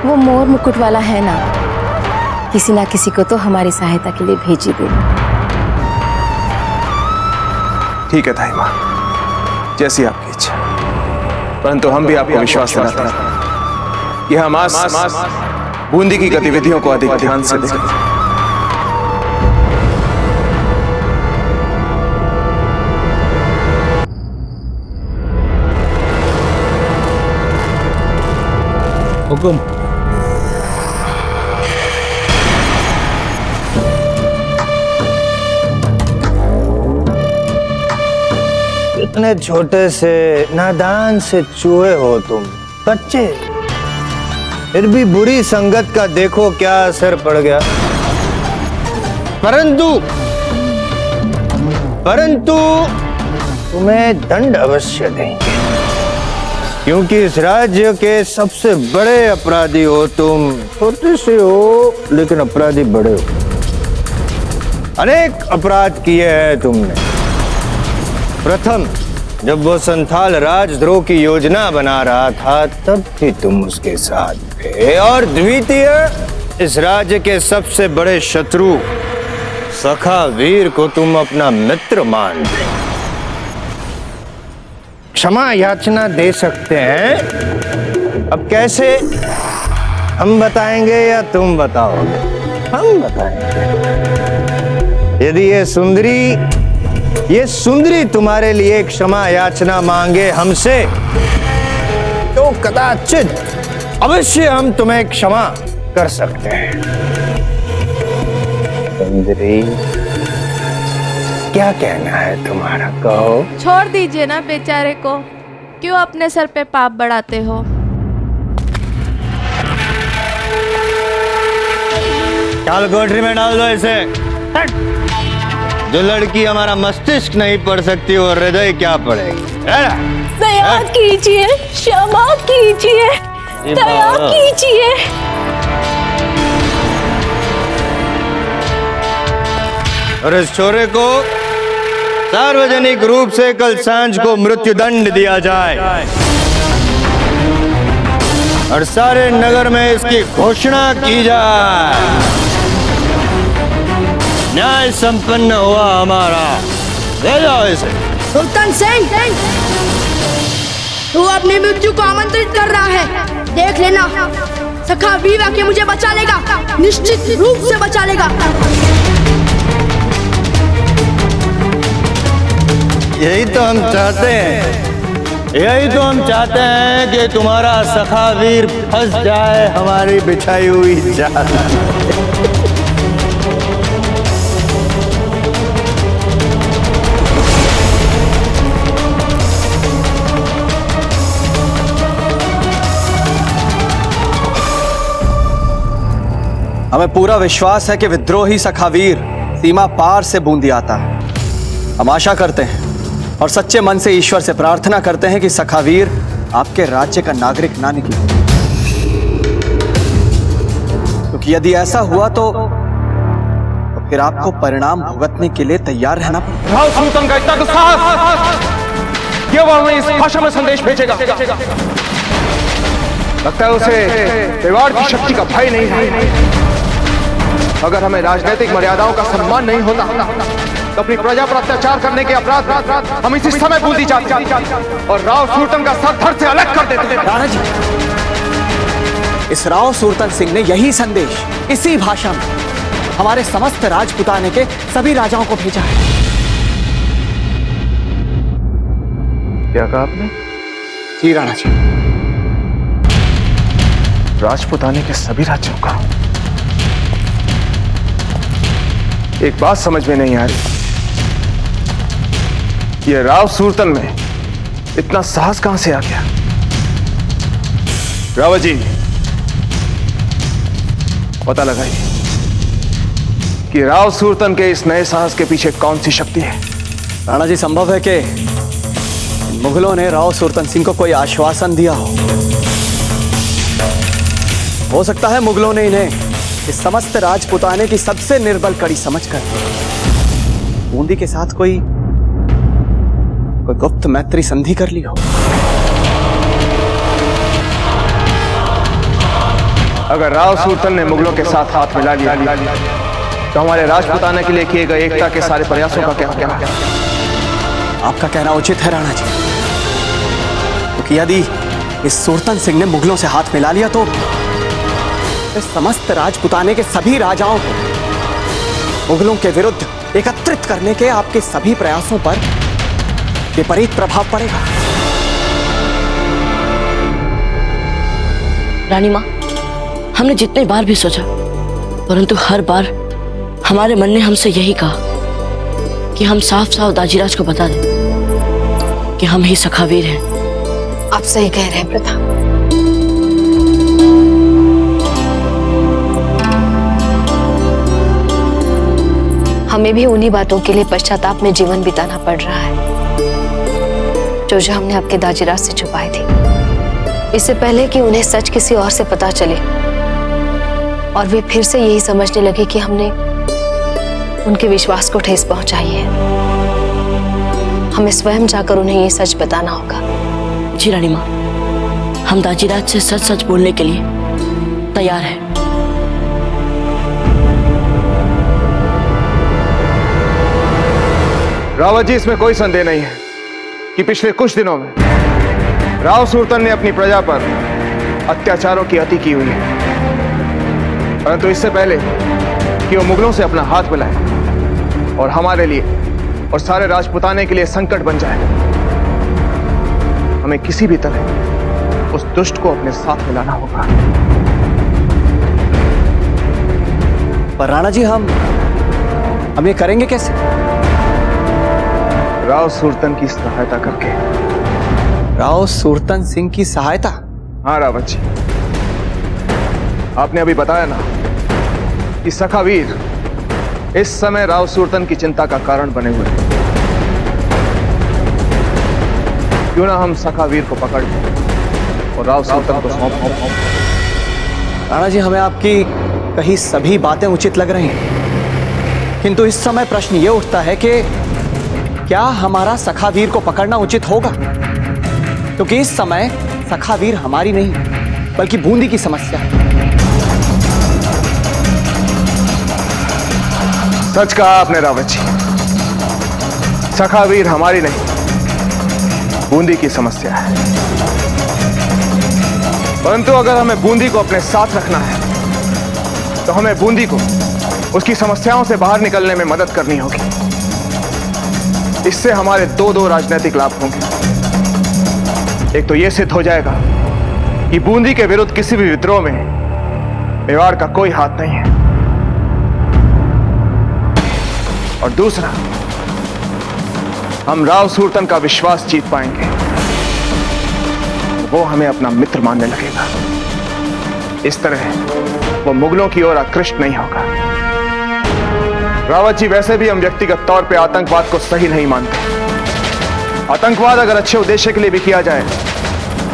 वो मोर मुकुट वाला है ना, किसी ना किसी को तो हमारी सहायता के लिए भेज ही देगा। ठीक है दाई माँ, जैसी आपकी इच्छा। परंतु हम भी आपको विश्वास दिलाते हैं कि हम आज बूंदी की गतिविधियों को अधिक ध्यान से देखेंगे। हुकुम। इतने छोटे से नादान से चूहे हो तुम, बच्चे, फिर भी बुरी संगत का देखो क्या असर पड़ गया। परंतु तुम्हें दंड अवश्य देंगे, क्योंकि इस राज्य के सबसे बड़े अपराधी हो तुम। छोटे से हो लेकिन अपराधी बड़े हो। अनेक अपराध किए हैं तुमने। प्रथम, जब वो संथाल राजद्रोह की योजना बना रहा था तब भी तुम उसके साथ थे। और द्वितीय, इस राज्य के सबसे बड़े शत्रु सखा वीर को तुम अपना मित्र मानते। क्षमा याचना दे सकते हैं। अब कैसे, हम बताएंगे या तुम बताओगे? हम बताएंगे। यदि ये सुंदरी तुम्हारे लिए क्षमा याचना मांगे हमसे, तो कदाचित अवश्य हम तुम्हें क्षमा कर सकते हैं। सुंदरी, क्या कहना है तुम्हारा, कहो। छोड़ दीजिए ना बेचारे को, क्यों अपने सर पे पाप बढ़ाते हो। डाल कोठरी में डाल दो इसे। जो लड़की हमारा मस्तिष्क नहीं पढ़ सकती वो हृदय क्या पढ़ेगी। दया कीजिए, क्षमा कीजिए, दया कीजिए। और इस छोरे को सार्वजनिक रूप से कल सांझ को मृत्यु दंड दिया जाए और सारे नगर में इसकी घोषणा की जाए। न्याय संपन्न हुआ हमारा। ले जाओ इसे। सुल्तान सिंह, तू अपनी मृत्यु को आमंत्रित कर रहा है। देख लेना, सखा वीर आके मुझे बचा लेगा, निश्चित रूप से बचा लेगा। यही तो हम चाहते हैं, यही तो हम चाहते हैं कि तुम्हारा सखा वीर फंस जाए हमारी बिछाई हुई जाल। हमें पूरा विश्वास है कि विद्रोही सखावीर सीमा पार से बूंदी आता है। हम आशा करते हैं और सच्चे मन से ईश्वर से प्रार्थना करते हैं कि सखावीर आपके राज्य का नागरिक ना निकले, क्योंकि यदि ऐसा हुआ तो फिर आपको परिणाम भुगतने के लिए तैयार रहना पड़ेगा। सुल्तान का इतना साहस, केवल हमें इस भाषा में संदेश भेजेगा। लगता है उसे मेवाड़ की शक्ति का भय नहीं है। अगर हमें राजनीतिक मर्यादाओं का सम्मान नहीं होता तो अपनी प्रजा पर अत्याचार करने के अपराध हम इसी समय बूंदी जाते और राव सुल्तान का सर धड़ से अलग कर देते। राणा जी, इस राव सुल्तान सिंह ने यही संदेश इसी भाषा में हमारे समस्त राजपुताने के सभी राजाओं को भेजा है। क्या कहा आपने? जी राणा जी, राजपुताने के सभी राज्यों का। एक बात समझ में नहीं आ रही, ये राव सुल्तान में इतना साहस कहां से आ गया? रावत जी, पता लगाइए कि राव सुरतन के इस नए साहस के पीछे कौन सी शक्ति है। राणा जी, संभव है कि मुगलों ने राव सुरतन सिंह को कोई आश्वासन दिया हो सकता है मुगलों ने इन्हें इस समस्त राजपुताने की सबसे निर्बल कड़ी समझकर बूंदी के साथ कोई गुप्त मैत्री संधि कर ली हो। अगर राव सुरतन ने मुगलों के साथ हाथ मिला लिया तो हमारे राजपुताने के लिए किए गए एकता के सारे प्रयासों का क्या होगा? आपका कहना उचित है राणा जी, क्योंकि यदि इस सुरतन सिंह ने मुगलों से हाथ मिला लिया तो इस समस्त राजपुताने के सभी राजाओं को मुगलों के विरुद्ध एकत्रित करने के आपके सभी प्रयासों पर विपरीत प्रभाव पड़ेगा। रानी माँ, हमने जितने बार भी सोचा, परंतु हर बार हमारे मन ने हमसे यही कहा कि हम साफ साफ दाजीराज को बता दें कि हम ही सखावीर हैं। आप सही कह रहे हैं प्रताप। हमें भी उन्हीं बातों के लिए पश्चाताप में जीवन बिताना पड़ रहा है जो हमने आपके दाजीराज से छुपाई थी, इससे पहले कि उन्हें सच किसी और से पता चले और वे फिर से यही समझने लगे कि हमने उनके विश्वास को ठेस पहुंचाई है। हमें स्वयं जाकर उन्हें ये सच बताना होगा। जी रानी माँ, हम दाजीराज से सच सच बोलने के लिए तैयार हैं। रावत जी, इसमें कोई संदेह नहीं है कि पिछले कुछ दिनों में राव सुरतन ने अपनी प्रजा पर अत्याचारों की अति की हुई है, परंतु इससे पहले कि वो मुगलों से अपना हाथ मिलाए और हमारे लिए और सारे राजपुताने के लिए संकट बन जाए, हमें किसी भी तरह उस दुष्ट को अपने साथ मिलाना होगा। पर राणा जी, हम ये करेंगे कैसे? राव सुरतन की सहायता करके। राव सुरतन सिंह की सहायता? हाँ रावत जी, आपने अभी बताया ना कि सखावीर इस समय राव सुरतन की चिंता का कारण बने हुए हैं। क्यों ना हम सखावीर को पकड़ लें और राव सुरतन को सौंप दें। राणा जी, हमें आपकी कही सभी बातें उचित लग रही हैं, किंतु इस समय प्रश्न ये उठता है कि क्या हमारा सखावीर को पकड़ना उचित होगा? क्योंकि इस समय सखावीर हमारी नहीं बल्कि बूंदी की समस्या है। सच कहा आपने रावत जी, सखावीर हमारी नहीं बूंदी की समस्या है। परंतु अगर हमें बूंदी को अपने साथ रखना है तो हमें बूंदी को उसकी समस्याओं से बाहर निकलने में मदद करनी होगी। इससे हमारे दो राजनीतिक लाभ होंगे। एक तो यह सिद्ध हो जाएगा कि बूंदी के विरुद्ध किसी भी विद्रोह में मेवाड़ का कोई हाथ नहीं है, और दूसरा, हम राव सुरतन का विश्वास जीत पाएंगे। वो हमें अपना मित्र मानने लगेगा। इस तरह वो मुगलों की ओर आकृष्ट नहीं होगा। रावत जी, वैसे भी हम व्यक्तिगत तौर पे आतंकवाद को सही नहीं मानते। आतंकवाद अगर अच्छे उद्देश्य के लिए भी किया जाए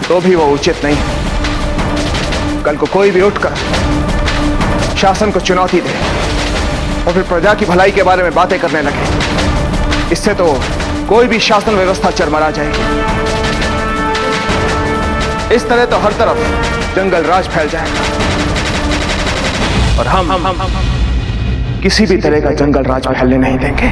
तो भी वो उचित नहीं है। कल को कोई भी उठकर शासन को चुनौती दे और फिर प्रजा की भलाई के बारे में बातें करने लगे, इससे तो कोई भी शासन व्यवस्था चरमरा जाएगी। इस तरह तो हर तरफ जंगल राज फैल जाएगा और हम किसी भी तरह का जंगल राज फैलने नहीं देंगे।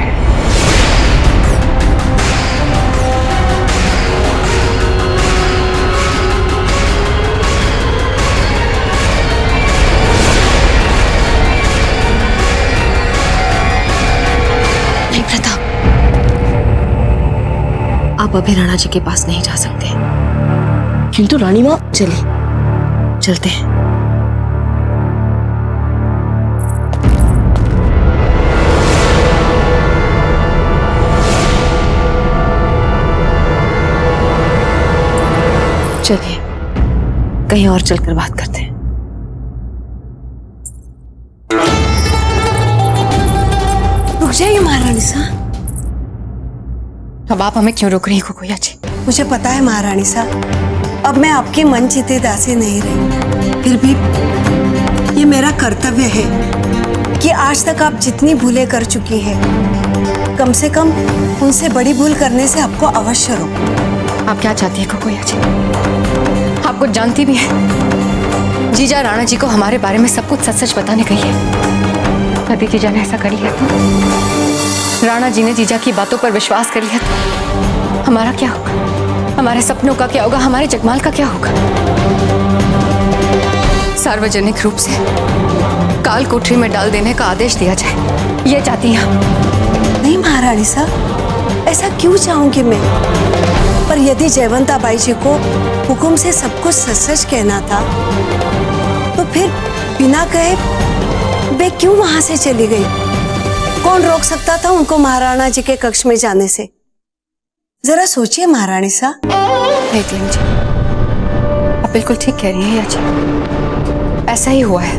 नहीं प्रताप, आप अभी राणा जी के पास नहीं जा सकते। किंतु रानी माँ, चलिए चलते हैं। चलिए कहीं और चलकर बात करते हैं। महारानी सा, अब आप हमें क्यों रोक रही हो कोया जी? मुझे पता है महारानी सा, अब मैं आपकी मनचिते दासी नहीं रही। फिर भी ये मेरा कर्तव्य है कि आज तक आप जितनी भूलें कर चुकी हैं, कम से कम उनसे बड़ी भूल करने से आपको अवश्य रोको। आप क्या चाहती है कोया जी? आप कुछ जानती भी है? जीजा राणा जी को हमारे बारे में सब कुछ सच सच बताने गई है। यदि जीजा ने ऐसा कर लिया तो, राणा जी ने जीजा की बातों पर विश्वास कर लिया तो हमारा क्या होगा? हमारे सपनों का क्या होगा? हमारे जगमाल का क्या होगा? सार्वजनिक रूप से काल कोठरी में डाल देने का आदेश दिया जाए, ये चाहती हैं आप? नहीं महारानी साहब, ऐसा क्यों चाहूंगी मैं? पर यदि जयवंता बाई जी को हुक्म से सब कुछ सच सच कहना था, तो फिर बिना कहे वे क्यों वहां से चली गई? कौन रोक सकता था उनको महाराणा जी के कक्ष में जाने से? जरा सोचिए महारानी साहब। नहीं जी, आप बिल्कुल ठीक कह रही हैं या जी, ऐसा ही हुआ है।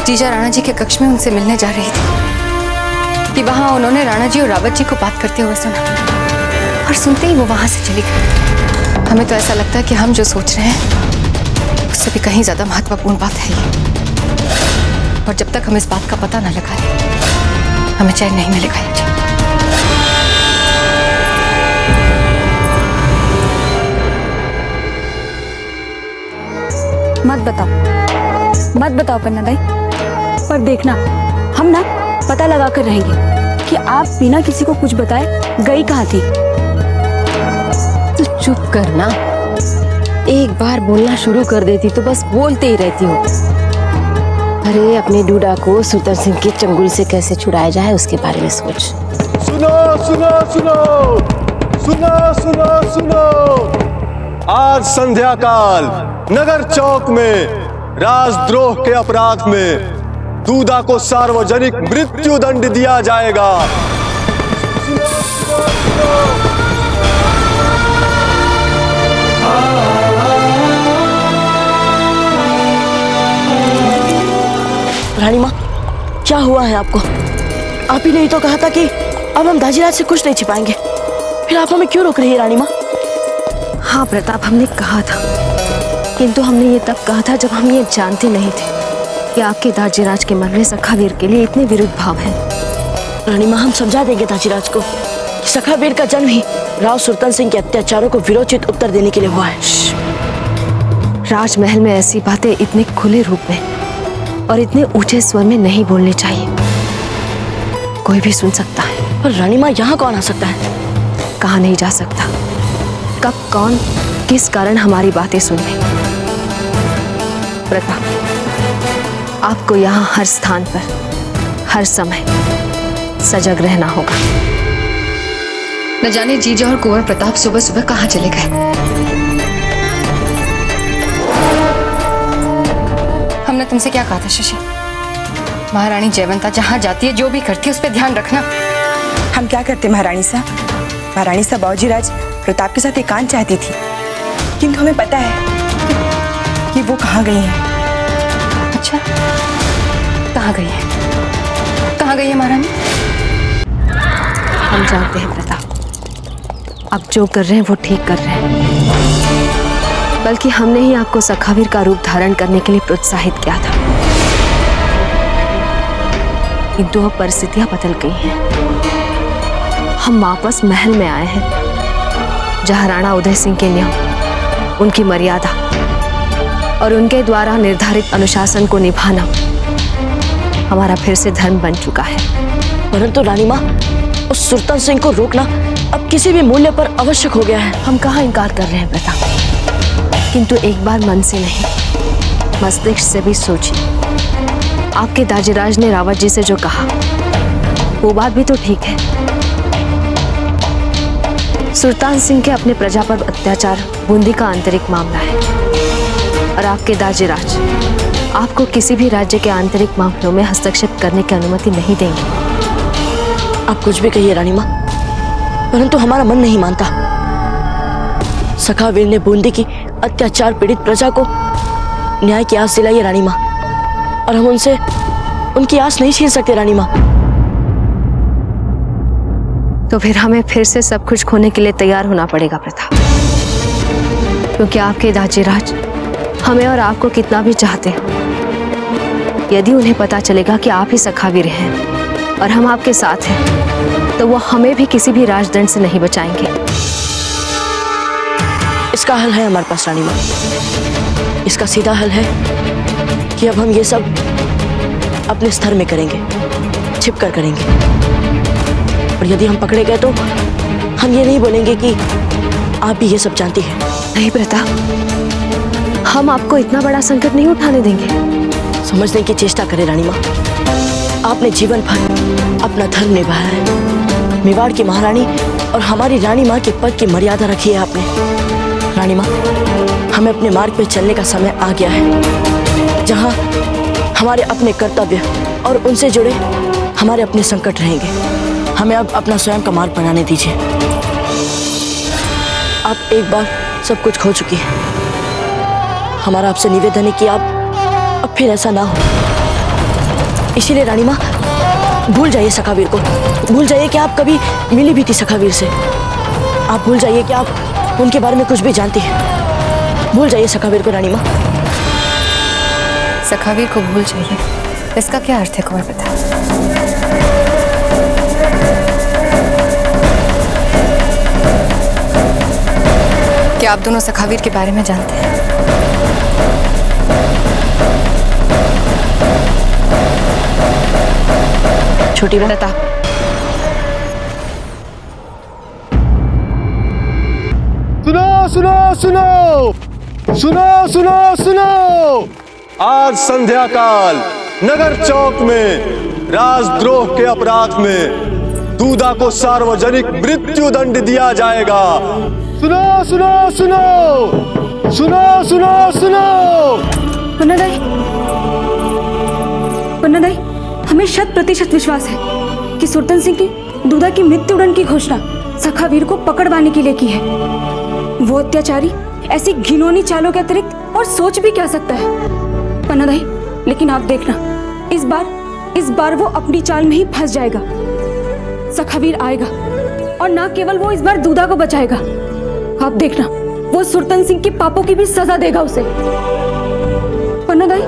जीजा राणा जी के कक्ष में उनसे मिलने जा रही थी कि वहां उन्होंने राणा जी और रावत जी को बात करते हुए सुना, और सुनते ही वो वहां से चली गई। हमें तो ऐसा लगता है कि हम जो सोच रहे हैं उससे भी कहीं ज्यादा महत्वपूर्ण बात है ये, और जब तक हम इस बात का पता न लगा लें, हमें चैन नहीं मिलेगा जी। मत बताओ कन्नादाई, पर देखना हम ना पता लगा कर रहेंगे कि आप बिना किसी को कुछ बताए गई कहाँ थी। तो चुप करना, एक बार बोलना शुरू कर देती तो बस बोलते ही रहती हो। अरे अपने डूडा को सुल्तान सिंह के चंगुल से कैसे छुड़ाया जाए उसके बारे में सोच। सुनो सुनो सुनो सुनो सुनो सुनो, आज संध्या काल नगर चौक में राजद्रोह के अपराध में दूधा को सार्वजनिक मृत्यु दंड दिया जाएगा। रानी माँ, क्या हुआ है आपको? आप ही ने तो कहा था कि अब हम दाजीराज से कुछ नहीं छिपाएंगे, फिर आप हमें क्यों रोक रही है रानी माँ? हाँ प्रताप, हमने कहा था, किंतु हमने ये तब कहा था जब हम ये जानते नहीं थे कि आपके दाजीराज के मन में सखावीर के लिए इतने विरुद्ध भाव हैं। रानी माँ, हम समझा देंगे दाजीराज को कि सखावीर का जन्म ही राव सुल्तान सिंह के अत्याचारों को विरोचित उत्तर देने के लिए हुआ है। राजमहल में ऐसी बातें इतने खुले रूप में और इतने ऊंचे स्वर में नहीं बोलनी चाहिए, कोई भी सुन सकता है। पर रानी माँ, यहाँ कौन आ सकता है? कहा नहीं जा सकता, कब कौन किस कारण हमारी बातें सुन ले। प्रताप, आपको यहाँ हर स्थान पर हर समय सजग रहना होगा। न जाने जीजा और कुंवर प्रताप सुबह सुबह कहाँ चले गए। हमने तुमसे क्या कहा था शशि? महारानी जयवंता जहाँ जाती है, जो भी करती है, उस पर ध्यान रखना। हम क्या करते महारानी साहब? महारानी साहब बाबूजीराज प्रताप के साथ एकांत चाहती थी, किंतु हमें पता है कि वो कहाँ गई हैं। अच्छा, कहाँ गई है? कहाँ गई है महारानी? हम जानते हैं प्रताप, आप जो कर रहे हैं वो ठीक कर रहे हैं, बल्कि हमने ही आपको सखावीर का रूप धारण करने के लिए प्रोत्साहित किया था, किंतु अब परिस्थितियां बदल गई हैं। हम वापस महल में आए हैं, जहां राणा उदय सिंह के नियम, उनकी मर्यादा और उनके द्वारा निर्धारित अनुशासन को निभाना हमारा फिर से धर्म बन चुका है। परंतु रानी माँ, उस सुल्तान सिंह को रोकना अब किसी भी मूल्य पर आवश्यक हो गया है। हम कहाँ इनकार कर रहे हैं प्रताप, किंतु एक बार मन से नहीं, मस्तिष्क से भी सोचिए। आपके दाजीराज ने रावत जी से जो कहा, वो बात भी तो ठीक है। सुल्तान सिंह के अपने प्रजा पर अत्याचार बूंदी का आंतरिक मामला है, और आपके दाजीराज आपको किसी भी राज्य के आंतरिक मामलों में हस्तक्षेप करने की अनुमति नहीं देंगे। आप कुछ भी कहिए रानी माँ, परंतु हमारा मन नहीं मानता। सखावीर ने बूंदी की अत्याचार पीड़ित प्रजा को न्याय की आस दिलाई है रानी माँ, और हम उनसे उनकी आस नहीं छीन सकते रानी माँ। तो फिर हमें फिर से सब कुछ खोने के लिए तैयार होना पड़ेगा प्रताप, क्योंकि आपके दाजीराज हमें और आपको कितना भी चाहते हो, यदि उन्हें पता चलेगा कि आप ही सखावीर हैं और हम आपके साथ हैं, तो वो हमें भी किसी भी राजदंड से नहीं बचाएंगे। इसका हल है हमारे पास रानी माँ। इसका सीधा हल है कि अब हम ये सब अपने स्तर में करेंगे, छिप कर करेंगे। और यदि हम पकड़े गए तो हम ये नहीं बोलेंगे कि आप भी ये सब जानती हैं। नहीं प्रताप, हम आपको इतना बड़ा संकट नहीं उठाने देंगे। समझने की चेष्टा करें रानी माँ। आपने जीवन भर अपना धर्म निभाया है। मेवाड़ की महारानी और हमारी रानी माँ के पद की मर्यादा रखी है आपने। रानी माँ, हमें अपने मार्ग पे चलने का समय आ गया है, जहाँ हमारे अपने कर्तव्य और उनसे जुड़े हमारे अपने संकट रहेंगे। हमें अब अपना स्वयं का मार्ग बनाने दीजिए। आप एक बार सब कुछ खो चुकी हैं। हमारा आपसे निवेदन है कि आप अब फिर ऐसा ना हो। इसीलिए रानी माँ, भूल जाइए सखावीर को। भूल जाइए कि आप कभी मिली भी थी सखावीर से। आप भूल जाइए कि आप उनके बारे में कुछ भी जानती हैं। भूल जाइए सखावीर को रानी माँ। सखावीर को भूल जाइए, इसका क्या अर्थ है कुंवर प्रताप? क्या आप दोनों सखावीर के बारे में जानते हैं? छोटी बहन, सुनो सुनो सुनो सुनो सुनो सुनो। आज संध्या काल नगर चौक में राजद्रोह के अपराध में दूधा को सार्वजनिक मृत्यु दंड दिया जाएगा। सुनो सुनो सुनो सुनो सुनो सुनो। पन्ना दाई, हमें 100% विश्वास है कि सुरतन सिंह ने दूधा की मृत्युदंड की घोषणा सखावीर को पकड़वाने के लिए की है। वो अत्याचारी ऐसी घिनौनी चालों के अतिरिक्त और सोच भी क्या सकता है? पन्ना दाई, लेकिन आप देखना, इस बार वो अपनी चाल में ही फंस जाएगा। सखावीर आएगा और न केवल वो इस बार दूधा को बचाएगा, आप देखना, वो सुरतन सिंह के पापों की भी सजा देगा उसे। पन्ना दाई,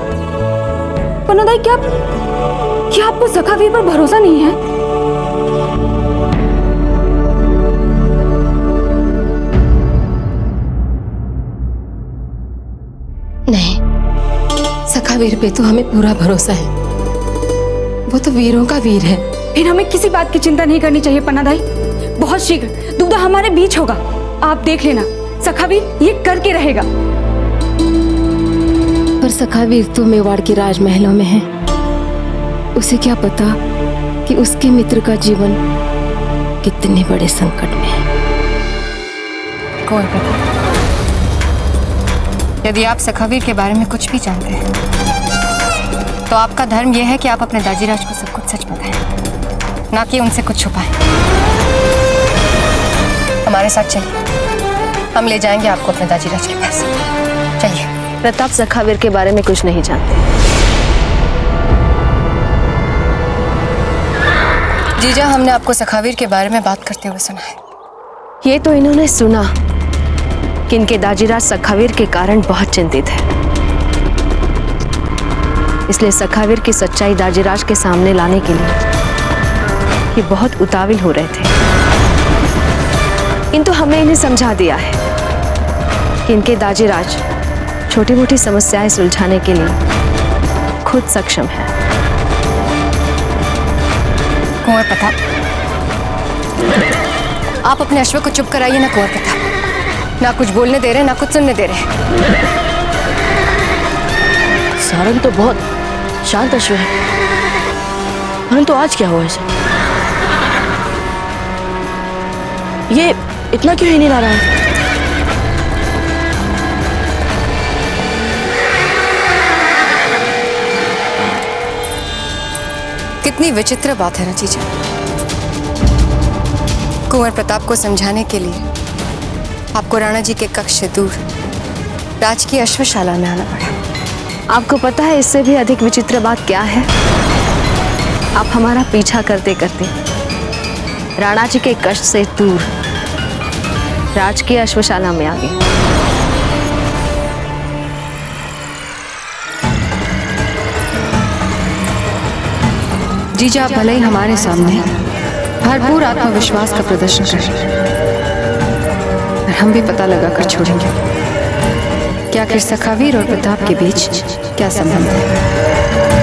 क्या आपको सखावीर पर भरोसा नहीं है? नहीं, सखावीर पे तो हमें पूरा भरोसा है। वो तो वीरों का वीर है। फिर हमें किसी बात की चिंता नहीं करनी चाहिए पन्ना दाई। बहुत शीघ्र दूधा हमारे बीच होगा, आप देख लेना। सखावीर ये करके रहेगा। पर सखावीर तो मेवाड़ के राजमहलों में है। उसे क्या पता कि उसके मित्र का जीवन कितने बड़े संकट में है। कौन पता? यदि आप सखावीर के बारे में कुछ भी जानते हैं, तो आपका धर्म यह है कि आप अपने दाजीराज को सब कुछ सच बताएं, ना कि उनसे कुछ छुपाएं। हमारे साथ चलिए, हम ले जाएंगे आपको अपने दाजीराज के पास। चलिए। प्रताप सखावीर के बारे में कुछ नहीं जानते। जीजा, हमने आपको सखावीर के बारे में बात करते हुए सुना है। ये तो इन्होंने सुना कि इनके दाजीराज सखावीर के कारण बहुत चिंतित है, इसलिए सखावीर की सच्चाई दाजीराज के सामने लाने के लिए ये बहुत उतावल हो रहे थे। किंतु हमने इन्हें समझा दिया है कि इनके दाजीराज छोटी मोटी समस्याएं सुलझाने के लिए खुद सक्षम है। कुंवर प्रताप, आप अपने अश्व को चुप कराइए ना कुंवर प्रताप। ना कुछ बोलने दे रहे, ना कुछ सुनने दे रहे। सारंग तो बहुत शांत अश्व है, परंतु आज क्या हुआ इसे? ये इतना क्यों ही नहीं ला रहा है? कितनी विचित्र बात है ना जीजा। कुंवर प्रताप को समझाने के लिए आपको राणा जी के कक्ष से दूर राजकीय अश्वशाला में आना पड़ा। आपको पता है इससे भी अधिक विचित्र बात क्या है? आप हमारा पीछा करते करते राणा जी के कष्ट से दूर राजकीय अश्वशाला में आ गए। जीजा, भले ही हमारे सामने भरपूर आत्मविश्वास का प्रदर्शन करें, और हम भी पता लगा कर छोड़ेंगे कि आखिर सखावीर और प्रताप के बीच क्या संबंध है।